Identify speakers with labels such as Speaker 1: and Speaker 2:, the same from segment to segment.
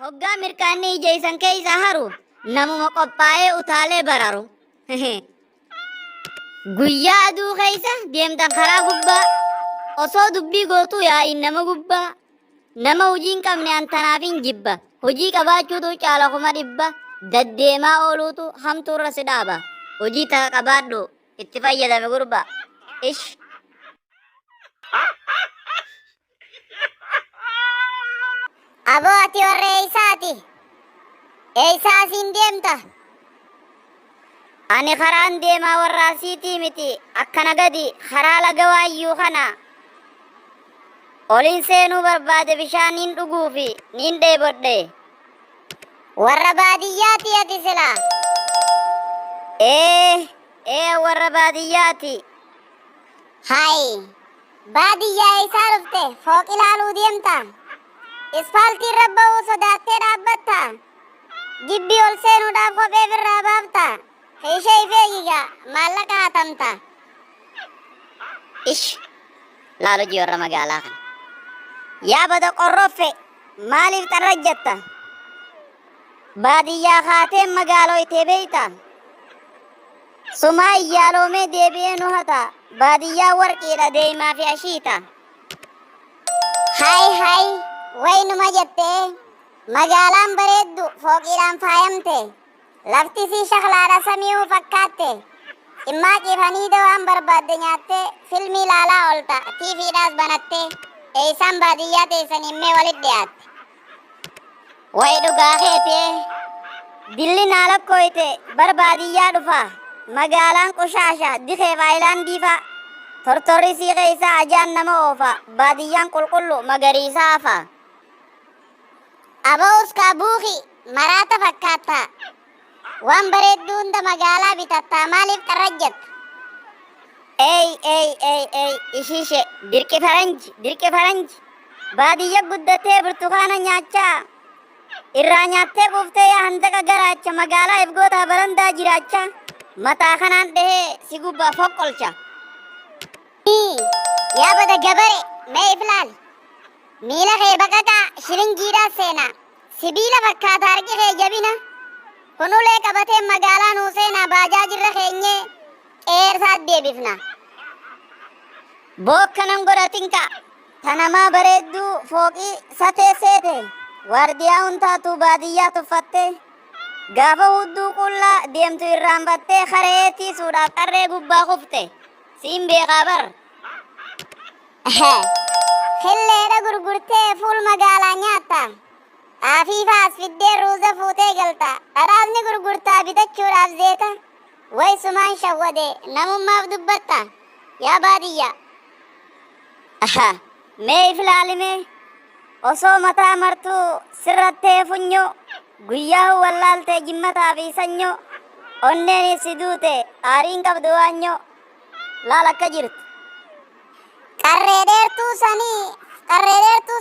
Speaker 1: Hoggaa mirkaanni ijeysan keeysa haru namuma qophaa'ee utaalee bararu. Guyyaa aduu keeysa deemtan karaa gubbaa osoo dubbii gootuu yaa'in nama gubbaa. Nama hojii hin qabne antanaafin jibba. Hojii qabaachuutu caala kuma dhibba. Daddeemaa ooluutu hamtuurra si dhaaba. Hojii taka qabaadhu itti fayyadame gurba. Ish. Aboo ati warra eeysaati. Eeysaa siin deemta. Ani karaan deemaa warra asiitii miti. Akkana gadi karaa laga waayyuu kana. Olin seenuu barbaade bishaan nin dhuguufi nin dheebodhe. Warra baadiyyaati ati sila. Warra baadiyyaati. Hai. Baadiyyaa eeysaa dhufte fooq ilaaluu deemta. Ispaaltiin rabba'uu sodaattee dhaabbatta. Gibbii ol seenuudhaaf kophee birraa baafta. Ishee ifeeyyiga maallaqa hatamta. Ish. Laalu ji warra magaalaa kana. Yaa bada qorroffe maaliif xarrajjatta? Baadiyyaa kaateen magaalooytee beeyta. Sumaa iyyaaloomee deebi'ee nu hata. Baadiyyaa warqiidha deemaa fi ashiita. Hai. Waynuma jettee magaalaan bareeddu fooqiidhaan faayamte. Lafti sii shaklaadha samii'uu fakkaatte. Dhimmaa ciifanii waan barbaadde nyaatte filmii ilaalaa oolta tiifiidhaas banatte. Eeysaan baadiyyaa teessan himmee walit dhiyaatte. Way dhugaa keetee dilli naa lakkooyte bar baadiyyaa dhufa. Magaalaan qushaasha dikee faayilaandii fa'a. Tortorri sii keeysaa ajaan nama oofa. Baadiyyaan qulqullu magariisaa hafa. Aba'us kaabuuki maraata fakkaata. Waan bareedduu hunda magaalaa bitatta maaliif xarrajjatta? Ishiishe dirqi faranji. Baadiyyaa guddattee burtukaana nyaachaa. Irraa nyaattee quuftee yaa handaqa garaacha magaalaa eebgoota barandaa jiraacha. Mataa kanaan dhahee si gubbaa foqqolcha. Yaa bada gabare mee iflaal. Miila kee baqaqaa shilingiidhaa seena. Sibiila fakkaata harki kee jabina. Kunulee qabatee magaalaa nuu seena baajaajirra keenyee qeersaat deebifna. Bookkanan godhatinka tanamaa bareedduu fooqii satee seete. Waardiyaa huntaatu baadiyyaa tuffatte. Gaafa hudduu qullaa deemtu irraanfattee karee tiisuudhaaf qarree gubbaa kufte. Siin beekaa bar. Hilleedha gurgurtee fuul magaalaa nyaatta. Afiifaas fiddee ruuza fuutee galta. Dhadhaasni gurgurtaa bitachuudhaaf zeeta. Way sumaan shawwade namummaaf dubbatta. Yaa baadiyyaa. Mee iflaalime. Osoo mataa martuu sirrattee funyoo. Guyyaa wallaaltee jimmataa fi sanyoo. Onneen si duute aariin qabdu waanyoo. Laal akka jirtu. Qarree dheertuu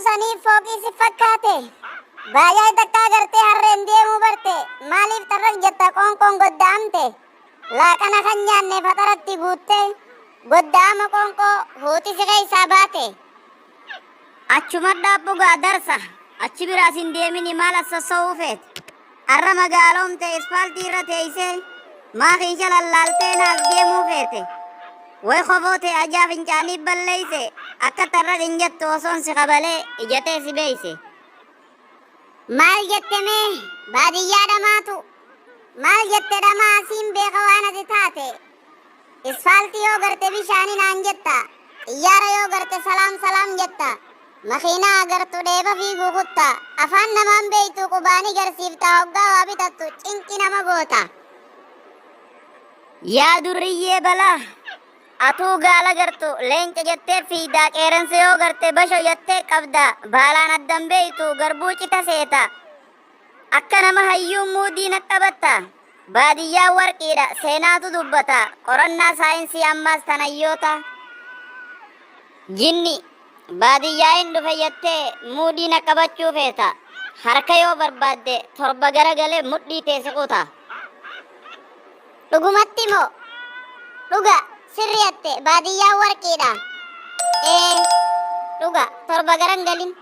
Speaker 1: sanii fooqii si fakkaate. Baay'ee takkaa gartee harreen deemuu barte. Maaliif xarrajjatta qoonqoon godda'amte? Laaqana kan nyaanne faxaratti guutte. Godda'ama qoonqoo huuti si keeysaa baate. Achuma dhaabbugaa darsa. Achi biraas hin deemini maal as sossoo'uu feete. Har'a magaaloomte ispaaltii irra teeysee maakiisha lallaaltee naaf deemuu feete. Way kofoote ajaa fincaanii balleeyse akka tarra dhinjattu osoon si qabalee ijatee si beeyse. Maal jette mee baadiyyaa dhamaatu? Maal jette dhamaa asiin beeka waan ati taate? Ispaaltii yoo garte bishaanii naan jetta. Xiyyaara yoo garte salaam jetta. Makiinaa agartu dheeba fiiguu kutta. Afaan namaan beeytu qubaanii garsiifta hoggaa waa bitattu cinqi nama goota. Yaa durriyyee balaa. Atuu gaala gartu leenca jettee fiidaa qeeransa yoo garte basho jettee qabda. Baalaan addan beeytu garbuu cita seeta. Akka nama hayyuun muudii naqabatta. Baadiyyaa warqiidha seenaatu dubbata. Qorannaa saayinsii ammaas tanayyoota. Jinni. Baadiyyaa hin dhufe jettee muudii naqabachuu feeta. Harka yoo barbaadde torba garagalee mudhii teesse kuta. Dhugumatti moo? Dhuga sirriyatte baadiyyaa warqiidha. Dhuga torba garan galin.